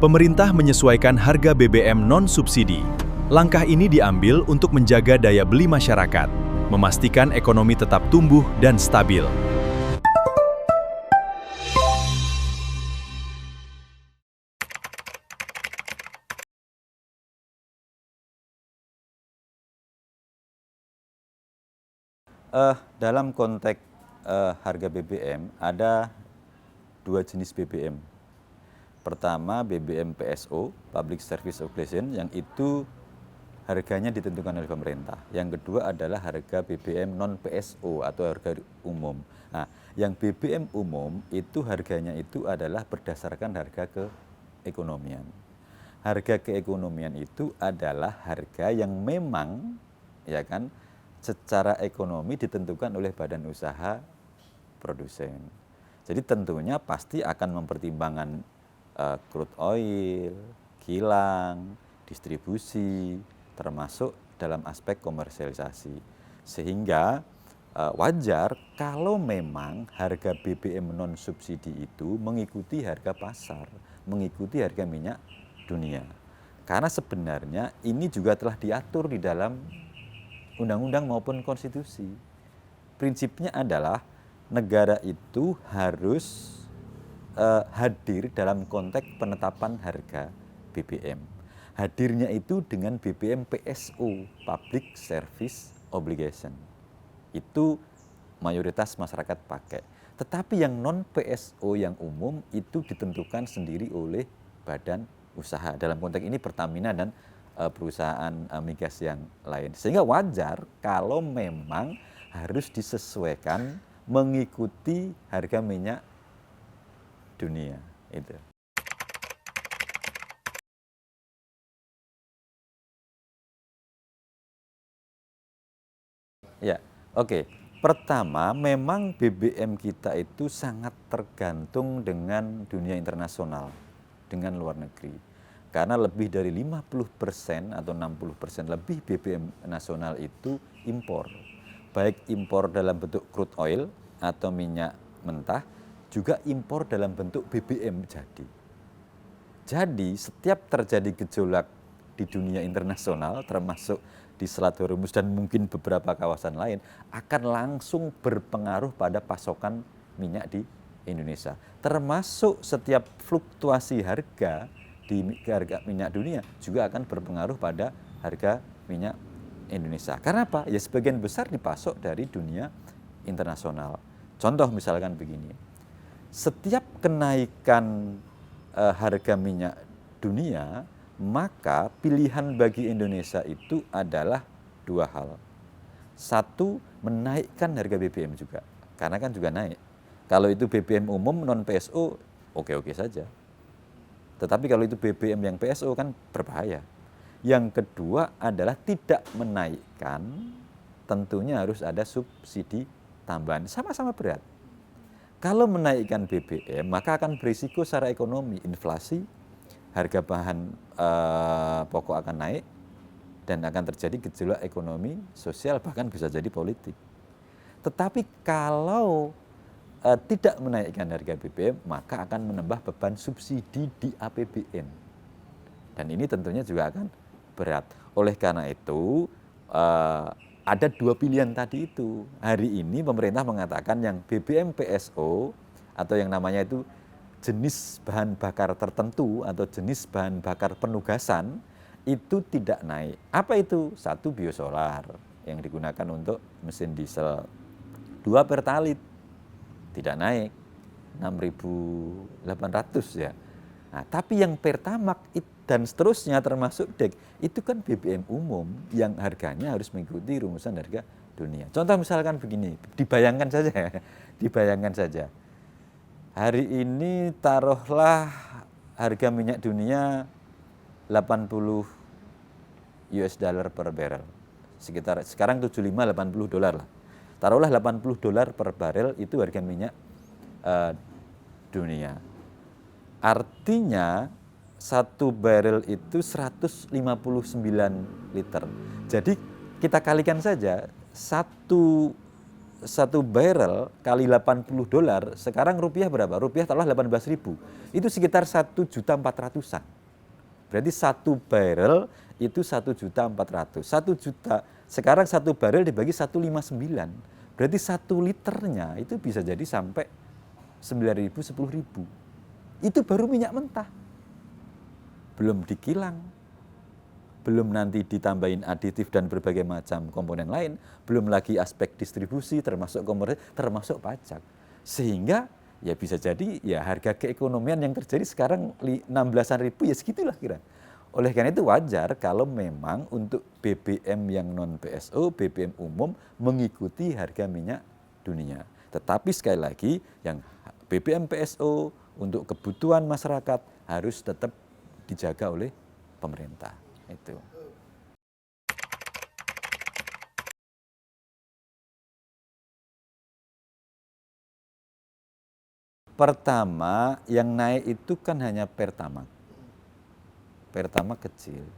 Pemerintah menyesuaikan harga BBM non-subsidi. Langkah ini diambil untuk menjaga daya beli masyarakat, memastikan ekonomi tetap tumbuh dan stabil. Dalam konteks harga BBM ada dua jenis BBM. Pertama BBM PSO, Public Service Obligation, yang itu harganya ditentukan oleh pemerintah. Yang kedua adalah harga BBM non-PSO atau harga umum. Nah, yang BBM umum itu harganya itu adalah berdasarkan harga keekonomian. Harga keekonomian itu adalah harga yang memang ya kan secara ekonomi ditentukan oleh badan usaha produsen. Jadi tentunya pasti akan mempertimbangkan crude oil, kilang, distribusi, termasuk dalam aspek komersialisasi. Sehingga wajar kalau memang harga BBM non subsidi itu mengikuti harga pasar, mengikuti harga minyak dunia. Karena sebenarnya ini juga telah diatur di dalam undang-undang maupun konstitusi. Prinsipnya adalah negara itu harus hadir dalam konteks penetapan harga BBM. Hadirnya itu dengan BBM PSO, Public Service Obligation. Itu mayoritas masyarakat pakai. Tetapi yang non-PSO yang umum itu ditentukan sendiri oleh badan usaha. Dalam konteks ini Pertamina dan perusahaan migas yang lain. Sehingga wajar kalau memang harus disesuaikan mengikuti harga minyak dunia itu. Ya, oke. Pertama, memang BBM kita itu sangat tergantung dengan dunia internasional, dengan luar negeri. Karena lebih dari 50% atau 60% lebih BBM nasional itu impor. Baik impor dalam bentuk crude oil atau minyak mentah, juga impor dalam bentuk BBM jadi. Jadi setiap terjadi gejolak di dunia internasional, termasuk di Selat Hormuz dan mungkin beberapa kawasan lain, akan langsung berpengaruh pada pasokan minyak di Indonesia. Termasuk setiap fluktuasi harga di harga minyak dunia juga akan berpengaruh pada harga minyak Indonesia. Karena apa? Ya sebagian besar dipasok dari dunia internasional. Contoh misalkan begini, setiap kenaikan harga minyak dunia, maka pilihan bagi Indonesia itu adalah dua hal. Satu, menaikkan harga BBM juga, karena kan juga naik. Kalau itu BBM umum non-PSO, oke-oke saja. Tetapi kalau itu BBM yang PSO kan berbahaya. Yang kedua adalah tidak menaikkan, tentunya harus ada subsidi tambahan, sama-sama berat. Kalau menaikkan BBM, maka akan berisiko secara ekonomi, inflasi, harga bahan pokok akan naik, dan akan terjadi gejolak ekonomi, sosial, bahkan bisa jadi politik. Tetapi kalau tidak menaikkan harga BBM, maka akan menambah beban subsidi di APBN. Dan ini tentunya juga akan berat. Oleh karena itu, ada dua pilihan tadi itu. Hari ini pemerintah mengatakan yang BBM PSO atau yang namanya itu jenis bahan bakar tertentu atau jenis bahan bakar penugasan itu tidak naik. Apa itu? Satu, biosolar yang digunakan untuk mesin diesel. Dua, pertalite tidak naik, 6.800 ya. Nah, tapi yang Pertamax dan seterusnya termasuk DEK itu kan BBM umum yang harganya harus mengikuti rumusan harga dunia. Contoh misalkan begini, dibayangkan saja. Hari ini taruhlah harga minyak dunia 80 US dollar per barrel. Sekitar sekarang 75-80 dolar lah. Taruhlah 80 dolar per barrel itu harga minyak dunia. Artinya satu barrel itu 159 liter. Jadi kita kalikan saja, satu satu barrel kali $80, sekarang rupiah berapa? Rupiah taruhlah 18.000. Itu sekitar 1.400.000-an. Berarti satu barrel itu 1.400.000. 1 juta, sekarang satu barrel dibagi 159. Berarti 1 liternya itu bisa jadi sampai 9.000, 10.000. Itu baru minyak mentah. Belum dikilang. Belum nanti ditambahin aditif dan berbagai macam komponen lain, belum lagi aspek distribusi termasuk komoditas, termasuk pajak. Sehingga ya bisa jadi ya harga keekonomian yang terjadi sekarang 16.000 ya segitulah kira. Oleh karena itu wajar kalau memang untuk BBM yang non PSO, BBM umum mengikuti harga minyak dunia. Tetapi sekali lagi yang BBM PSO untuk kebutuhan masyarakat harus tetap dijaga oleh pemerintah. Itu. Pertama, yang naik itu kan hanya Pertamax. Pertamax kecil.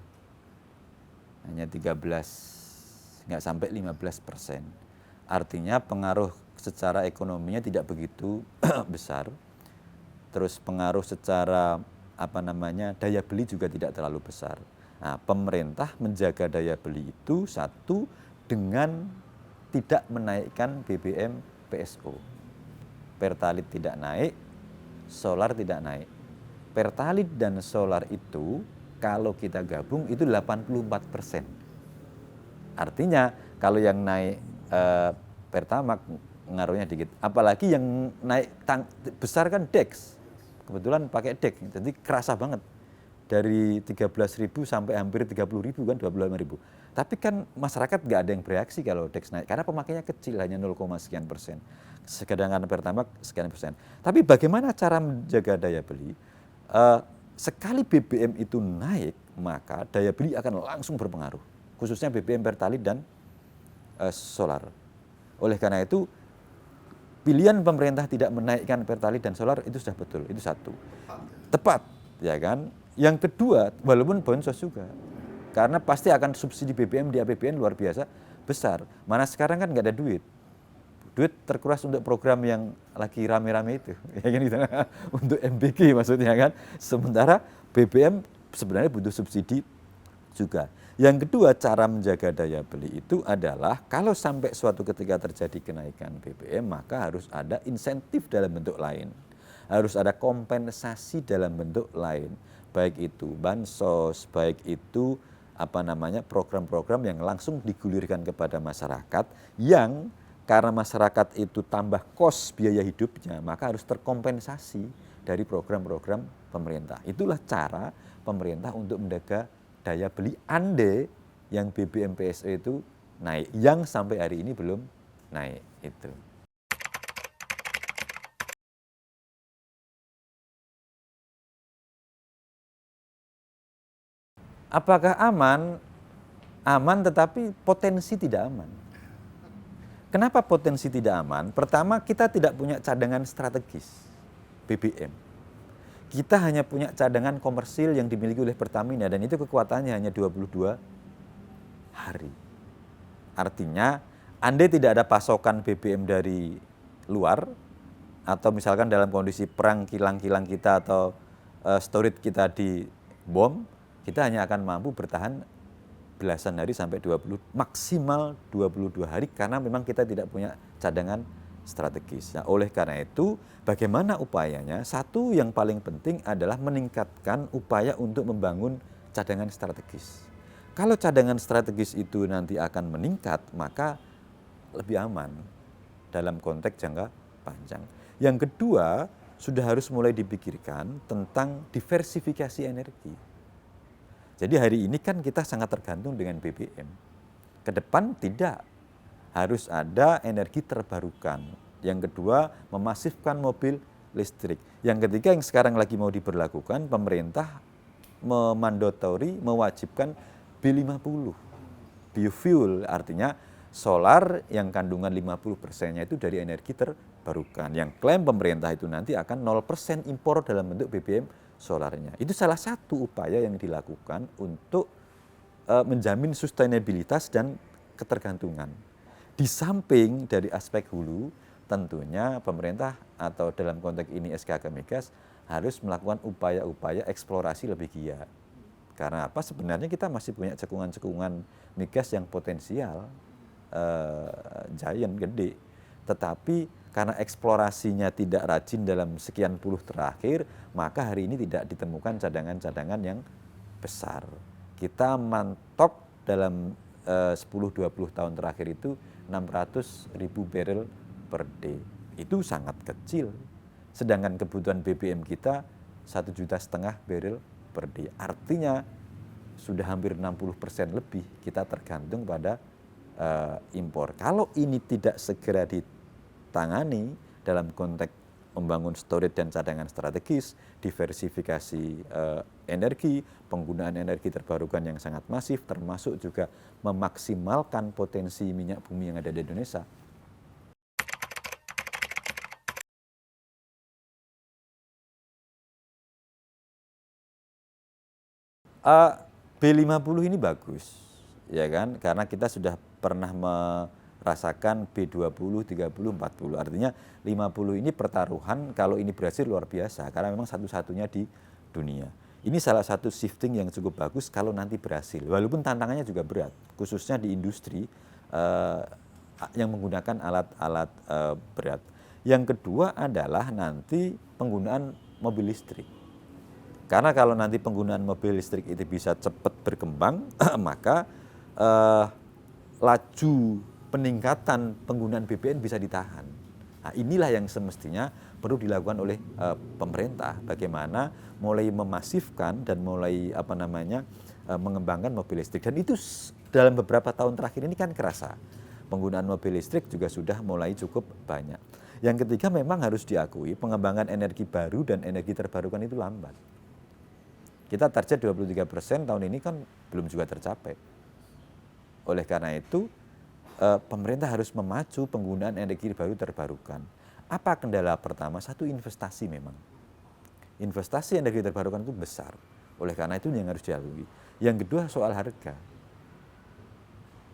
Hanya 13, nggak sampai 15%. Artinya pengaruh secara ekonominya tidak begitu besar. Terus pengaruh secara daya beli juga tidak terlalu besar. Nah, pemerintah menjaga daya beli itu satu dengan tidak menaikkan BBM PSO. Pertalite tidak naik, solar tidak naik. Pertalite dan solar itu kalau kita gabung itu 84%. Artinya kalau yang naik Pertamax ngaruhnya dikit. Apalagi yang naik besar kan DEX. Kebetulan pakai DEX, jadi kerasa banget. Dari 13.000 sampai hampir 30.000 kan 25.000. Tapi kan masyarakat nggak ada yang bereaksi kalau DEX naik karena pemakainya kecil hanya 0, sekian persen. Sedangkan Pertamax sekian persen. Tapi bagaimana cara menjaga daya beli? Sekali BBM itu naik maka daya beli akan langsung berpengaruh. Khususnya BBM Pertalite dan solar. Oleh karena itu pilihan pemerintah tidak menaikkan Pertalite dan solar itu sudah betul, itu satu. Tepat, ya kan? Yang kedua, walaupun bansos juga, karena pasti akan subsidi BBM di APBN luar biasa besar. Mana sekarang kan nggak ada duit. Duit terkuras untuk program yang lagi rame-rame itu, ya kan gitu. Untuk MBG maksudnya kan. Sementara BBM sebenarnya butuh subsidi juga. Yang kedua, cara menjaga daya beli itu adalah kalau sampai suatu ketika terjadi kenaikan BBM, maka harus ada insentif dalam bentuk lain. Harus ada kompensasi dalam bentuk lain. Baik itu bansos, baik itu program-program yang langsung digulirkan kepada masyarakat yang karena masyarakat itu tambah kos biaya hidupnya, maka harus terkompensasi dari program-program pemerintah. Itulah cara pemerintah untuk menjaga daya beli andai yang BBM PSO itu naik, yang sampai hari ini belum naik itu. Apakah aman? Aman tetapi potensi tidak aman. Kenapa potensi tidak aman? Pertama, kita tidak punya cadangan strategis BBM. Kita hanya punya cadangan komersil yang dimiliki oleh Pertamina dan itu kekuatannya hanya 22 hari. Artinya, andai tidak ada pasokan BBM dari luar atau misalkan dalam kondisi perang kilang-kilang kita atau storage kita dibom, kita hanya akan mampu bertahan belasan hari sampai 20, maksimal 22 hari karena memang kita tidak punya cadangan strategis. Nah, oleh karena itu, bagaimana upayanya? Satu yang paling penting adalah meningkatkan upaya untuk membangun cadangan strategis. Kalau cadangan strategis itu nanti akan meningkat, maka lebih aman dalam konteks jangka panjang. Yang kedua, sudah harus mulai dipikirkan tentang diversifikasi energi. Jadi hari ini kan kita sangat tergantung dengan BBM. Ke depan tidak, harus ada energi terbarukan. Yang kedua, memasifkan mobil listrik. Yang ketiga yang sekarang lagi mau diberlakukan, pemerintah memandatori, mewajibkan B50. Biofuel, artinya solar yang kandungan 50%-nya itu dari energi terbarukan. Yang klaim pemerintah itu nanti akan 0% impor dalam bentuk BBM solarnya. Itu salah satu upaya yang dilakukan untuk menjamin sustainabilitas dan ketergantungan. Di samping dari aspek hulu, tentunya pemerintah atau dalam konteks ini SKK Migas harus melakukan upaya-upaya eksplorasi lebih giat. Karena apa? Sebenarnya kita masih punya cekungan-cekungan migas yang potensial, giant, gede. Tetapi karena eksplorasinya tidak rajin dalam sekian puluh terakhir, maka hari ini tidak ditemukan cadangan-cadangan yang besar. Kita mantok dalam 10-20 tahun terakhir itu 600.000 barrel per day. Itu sangat kecil. Sedangkan kebutuhan BBM kita 1,5 juta barrel per day. Artinya sudah hampir 60% lebih kita tergantung pada impor. Kalau ini tidak segera ditangani dalam konteks membangun storage dan cadangan strategis, diversifikasi energi, penggunaan energi terbarukan yang sangat masif, termasuk juga memaksimalkan potensi minyak bumi yang ada di Indonesia. B50 ini bagus, ya kan? Karena kita sudah pernah merasakan B20, 30, 40. Artinya 50 ini pertaruhan, kalau ini berhasil luar biasa, karena memang satu-satunya di dunia. Ini salah satu shifting yang cukup bagus kalau nanti berhasil. Walaupun tantangannya juga berat, khususnya di industri yang menggunakan alat-alat berat. Yang kedua adalah nanti penggunaan mobil listrik. Karena kalau nanti penggunaan mobil listrik itu bisa cepat berkembang, maka laju peningkatan penggunaan BBM bisa ditahan. Nah, inilah yang semestinya perlu dilakukan oleh pemerintah. Bagaimana mulai memasifkan dan mulai mengembangkan mobil listrik. Dan itu dalam beberapa tahun terakhir ini kan kerasa. Penggunaan mobil listrik juga sudah mulai cukup banyak. Yang ketiga memang harus diakui pengembangan energi baru dan energi terbarukan itu lambat. Kita target 23% tahun ini kan belum juga tercapai. Oleh karena itu, pemerintah harus memacu penggunaan energi baru terbarukan. Apa kendala pertama? Satu, investasi memang. Investasi energi terbarukan itu besar. Oleh karena itu yang harus dilalui. Yang kedua soal harga.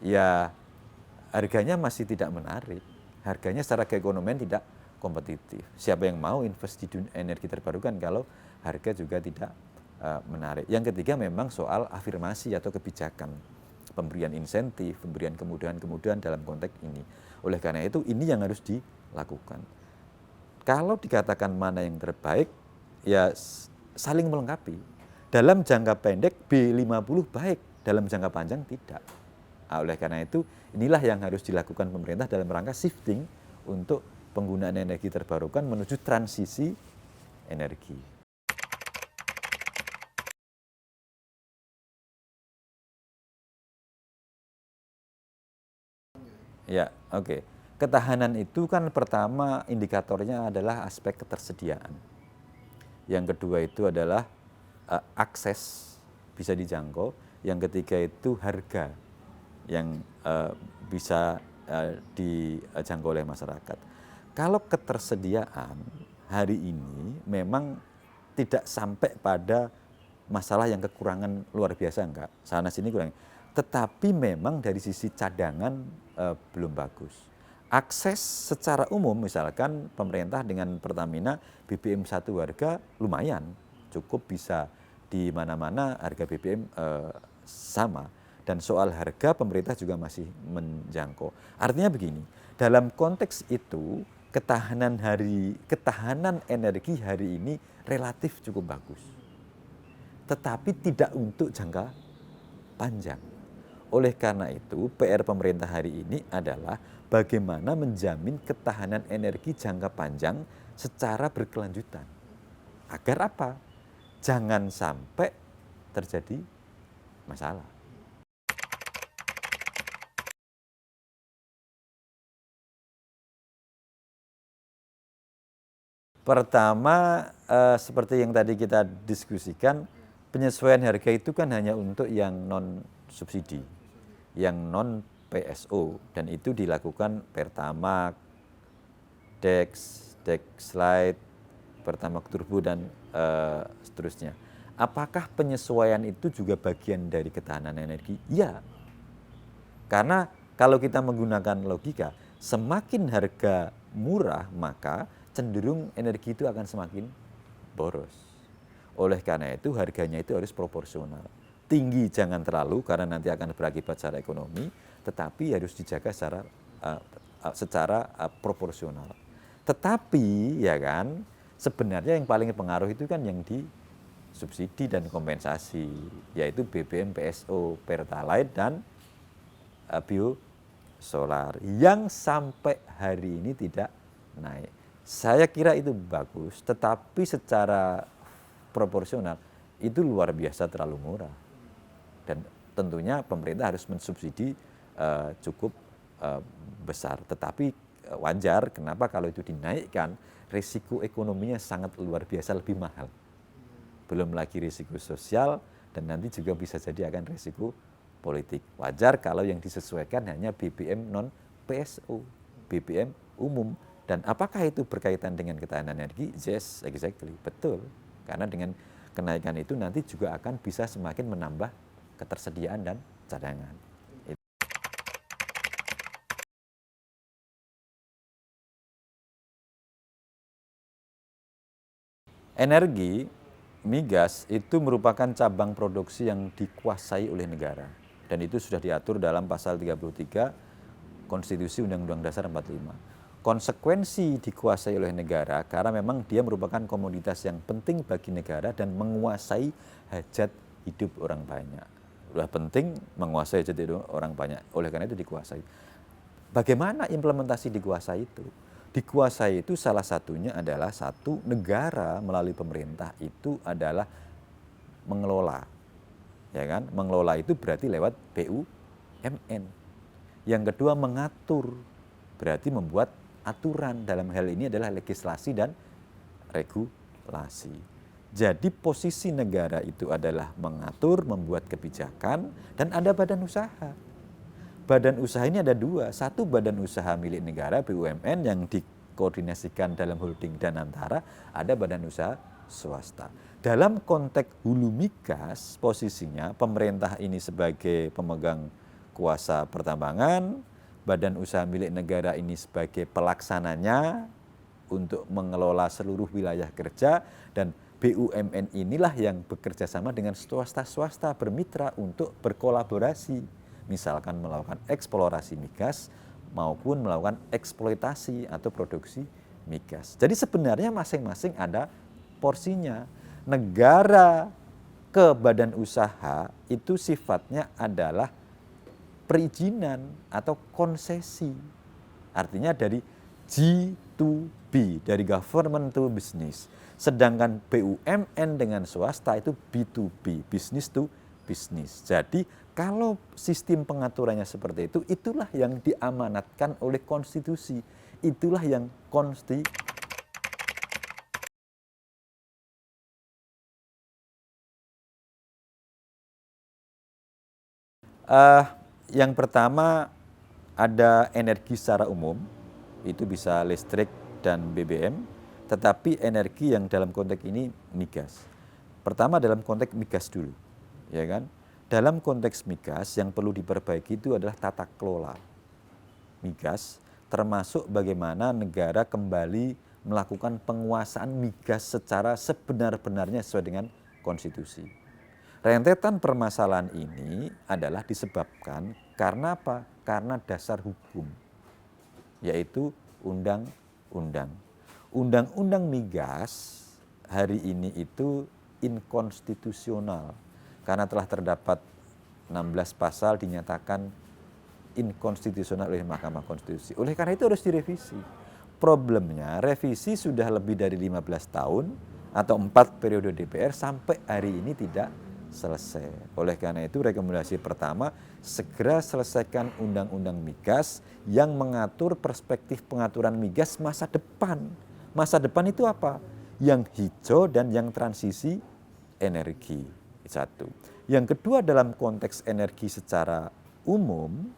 Ya, harganya masih tidak menarik. Harganya secara keekonomian tidak kompetitif. Siapa yang mau invest di energi terbarukan kalau harga juga tidak menarik. Yang ketiga memang soal afirmasi atau kebijakan, pemberian insentif, pemberian kemudahan-kemudahan dalam konteks ini. Oleh karena itu ini yang harus dilakukan. Kalau dikatakan mana yang terbaik, ya saling melengkapi. Dalam jangka pendek B50 baik, dalam jangka panjang tidak. Oleh karena itu inilah yang harus dilakukan pemerintah dalam rangka shifting untuk penggunaan energi terbarukan menuju transisi energi. Ya, oke. Ketahanan itu kan pertama indikatornya adalah aspek ketersediaan. Yang kedua itu adalah akses bisa dijangkau. Yang ketiga itu harga yang bisa dijangkau oleh masyarakat. Kalau ketersediaan hari ini memang tidak sampai pada masalah yang kekurangan luar biasa, enggak. Sana sini kurang. Tetapi memang dari sisi cadangan belum bagus. Akses secara umum misalkan pemerintah dengan Pertamina BBM 1 harga lumayan, cukup bisa di mana-mana harga BBM sama. Dan soal harga pemerintah juga masih menjangkau. Artinya begini, dalam konteks itu ketahanan energi hari ini relatif cukup bagus. Tetapi tidak untuk jangka panjang. Oleh karena itu, PR pemerintah hari ini adalah bagaimana menjamin ketahanan energi jangka panjang secara berkelanjutan. Agar apa? Jangan sampai terjadi masalah. Pertama, seperti yang tadi kita diskusikan, penyesuaian harga itu kan hanya untuk yang non-subsidi, yang non-PSO, dan itu dilakukan Pertamax, Dexlite, Pertamax Turbo, dan seterusnya. Apakah penyesuaian itu juga bagian dari ketahanan energi? Iya. Karena Kalau kita menggunakan logika, semakin harga murah maka cenderung energi itu akan semakin boros. Oleh karena itu harganya itu harus proporsional. Tinggi jangan terlalu karena nanti akan berakibat secara ekonomi, tetapi harus dijaga secara proporsional. Tetapi ya kan, sebenarnya yang paling pengaruh itu kan yang di subsidi dan kompensasi, yaitu BBM, PSO, Pertalite dan biosolar yang sampai hari ini tidak naik. Saya kira itu bagus, tetapi secara proporsional itu luar biasa terlalu murah. Dan tentunya pemerintah harus mensubsidi cukup besar. Tetapi wajar kenapa kalau itu dinaikkan, risiko ekonominya sangat luar biasa lebih mahal. Belum lagi risiko sosial dan nanti juga bisa jadi akan risiko politik. Wajar kalau yang disesuaikan hanya BBM non PSO, BBM umum. Dan apakah itu berkaitan dengan ketahanan energi? Yes, exactly, betul. Karena dengan kenaikan itu nanti juga akan bisa semakin menambah ketersediaan dan cadangan. Energi migas itu merupakan cabang produksi yang dikuasai oleh negara. Dan itu sudah diatur dalam pasal 33 Konstitusi Undang-Undang Dasar 45. Konsekuensi dikuasai oleh negara karena memang dia merupakan komoditas yang penting bagi negara dan menguasai hajat hidup orang banyak. Sudah penting menguasai hajat hidup orang banyak, oleh karena itu dikuasai. Bagaimana implementasi dikuasai itu? Dikuasai itu salah satunya adalah satu, negara melalui pemerintah itu adalah mengelola. Ya kan? Mengelola itu berarti lewat BUMN. Yang kedua mengatur, berarti membuat aturan, dalam hal ini adalah legislasi dan regulasi. Jadi posisi negara itu adalah mengatur, membuat kebijakan, dan ada badan usaha. Badan usaha ini ada dua, satu badan usaha milik negara BUMN yang dikoordinasikan dalam holding dan antara, ada badan usaha swasta. Dalam konteks hulu migas posisinya pemerintah ini sebagai pemegang kuasa pertambangan, badan usaha milik negara ini sebagai pelaksananya untuk mengelola seluruh wilayah kerja, dan BUMN inilah yang bekerja sama dengan swasta-swasta bermitra untuk berkolaborasi, misalkan melakukan eksplorasi migas maupun melakukan eksploitasi atau produksi migas. Jadi sebenarnya masing-masing ada porsinya. Negara ke badan usaha itu sifatnya adalah perizinan atau konsesi. Artinya dari G2B, dari government to business. Sedangkan BUMN dengan swasta itu B2B, business to business. Jadi kalau sistem pengaturannya seperti itu, itulah yang diamanatkan oleh konstitusi. Itulah yang yang pertama ada energi secara umum, itu bisa listrik dan BBM, tetapi energi yang dalam konteks ini migas. Pertama dalam konteks migas dulu, ya kan? Dalam konteks migas yang perlu diperbaiki itu adalah tata kelola migas, termasuk bagaimana negara kembali melakukan penguasaan migas secara sebenar-benarnya sesuai dengan konstitusi. Rentetan permasalahan ini adalah disebabkan karena apa? Karena dasar hukum, yaitu undang-undang. Undang-undang migas hari ini itu inkonstitusional karena telah terdapat 16 pasal dinyatakan inkonstitusional oleh Mahkamah Konstitusi. Oleh karena itu harus direvisi. Problemnya revisi sudah lebih dari 15 tahun atau 4 periode DPR sampai hari ini tidak selesai. Oleh karena itu rekomendasi pertama, segera selesaikan undang-undang migas yang mengatur perspektif pengaturan migas masa depan. Masa depan itu apa? Yang hijau dan yang transisi energi. Satu. Yang kedua dalam konteks energi secara umum,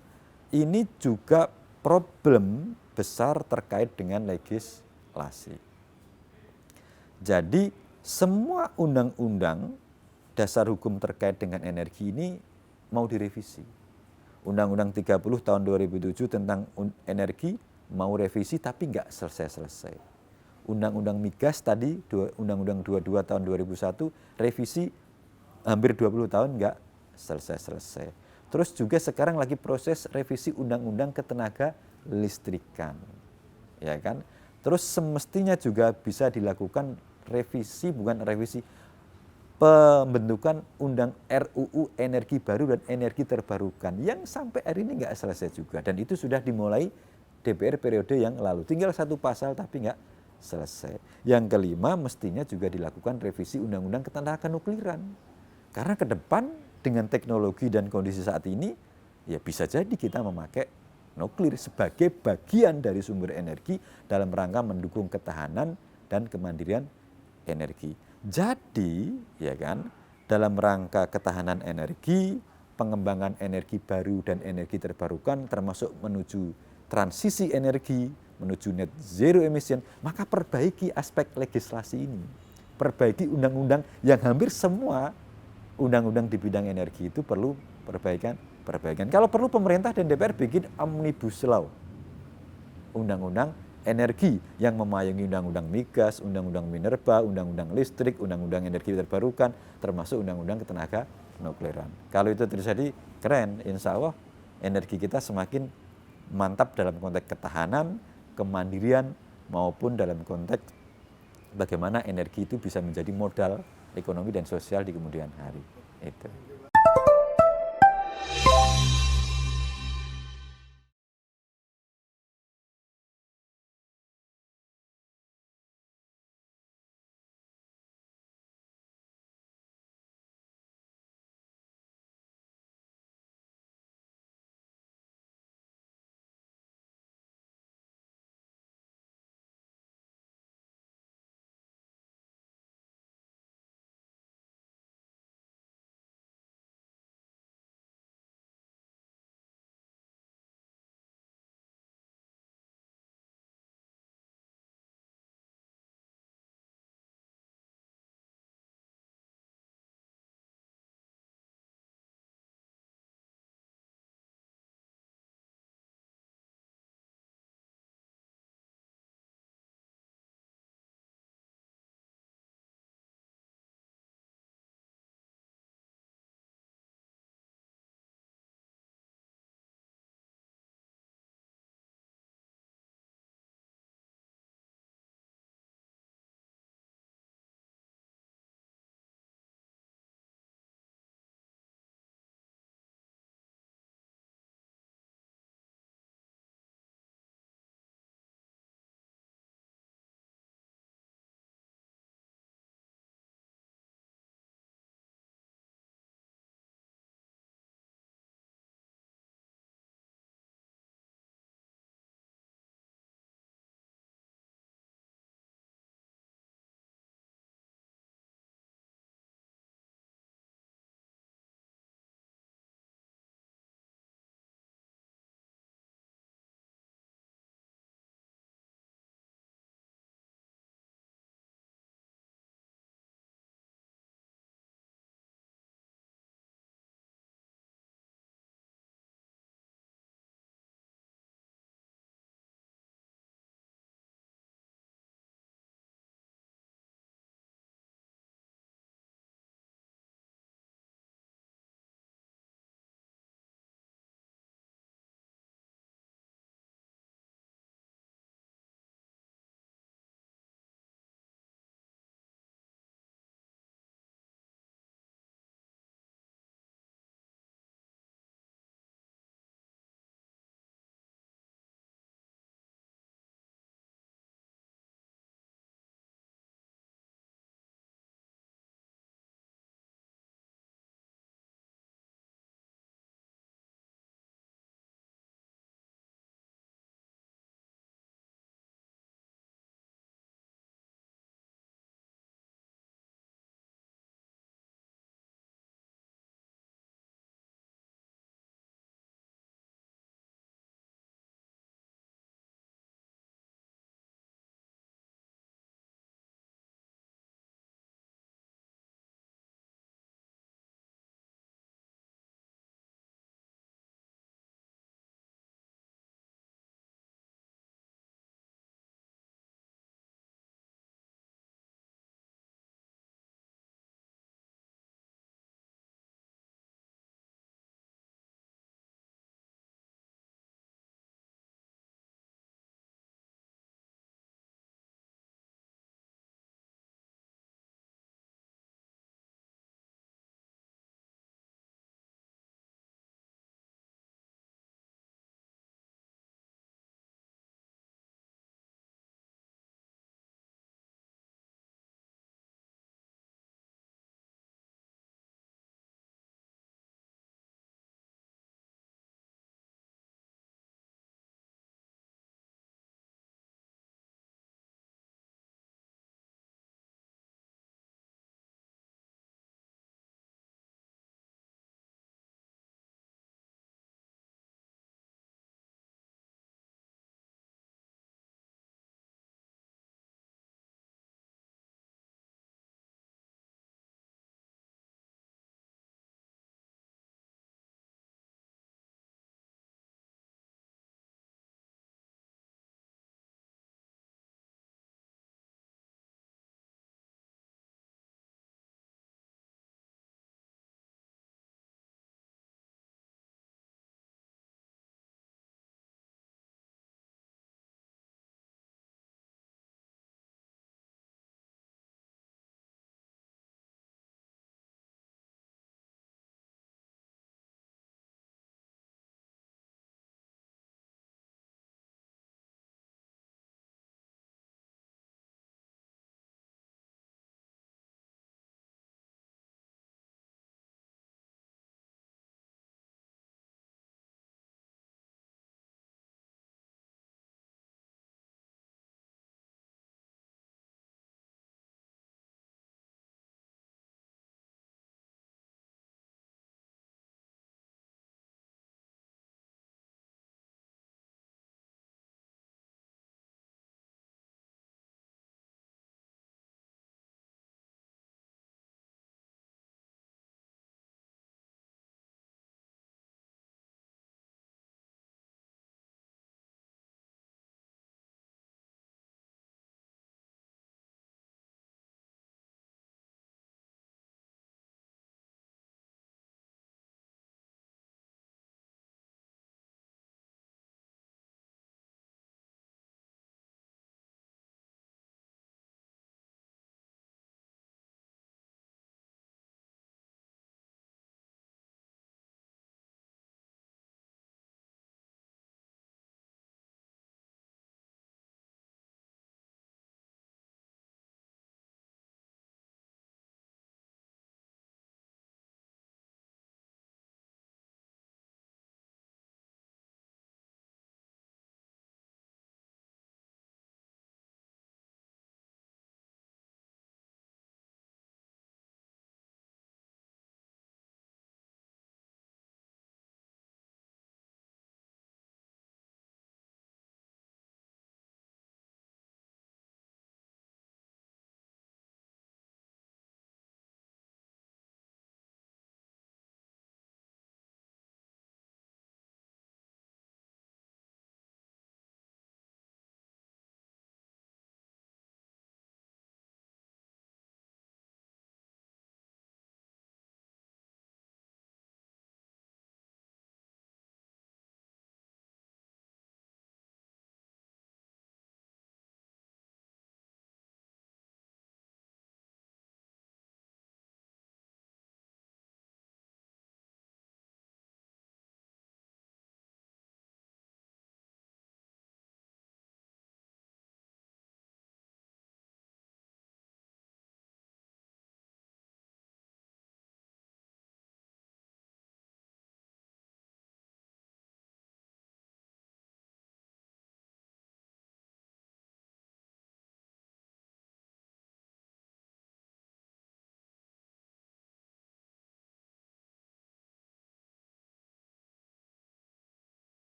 ini juga problem besar terkait dengan legislasi. Jadi semua undang-undang dasar hukum terkait dengan energi ini mau direvisi. Undang-Undang 30 tahun 2007 tentang energi mau revisi tapi nggak selesai-selesai. Undang-Undang Migas tadi, Undang-Undang 22 tahun 2001, revisi hampir 20 tahun nggak selesai-selesai. Terus juga sekarang lagi proses revisi Undang-Undang Ketenaga Listrikan. Ya kan? Terus semestinya juga bisa dilakukan revisi, bukan revisi, pembentukan RUU energi baru dan energi terbarukan yang sampai hari ini nggak selesai juga. Dan itu sudah dimulai DPR periode yang lalu. Tinggal satu pasal tapi nggak selesai. Yang kelima mestinya juga dilakukan revisi Undang-Undang Ketenagakanukliran. Karena ke depan dengan teknologi dan kondisi saat ini, ya bisa jadi kita memakai nuklir sebagai bagian dari sumber energi dalam rangka mendukung ketahanan dan kemandirian energi. Jadi, ya kan, dalam rangka ketahanan energi, pengembangan energi baru dan energi terbarukan termasuk menuju transisi energi, menuju net zero emission, maka perbaiki aspek legislasi ini. Perbaiki undang-undang yang hampir semua undang-undang di bidang energi itu perlu perbaikan. Kalau perlu pemerintah dan DPR bikin omnibus law, undang-undang energi yang memayungi undang-undang migas, undang-undang minerba, undang-undang listrik, undang-undang energi terbarukan, termasuk undang-undang ketenaga nukliran. Kalau itu terjadi, keren, insya Allah energi kita semakin mantap dalam konteks ketahanan, kemandirian, maupun dalam konteks bagaimana energi itu bisa menjadi modal ekonomi dan sosial di kemudian hari. Itu.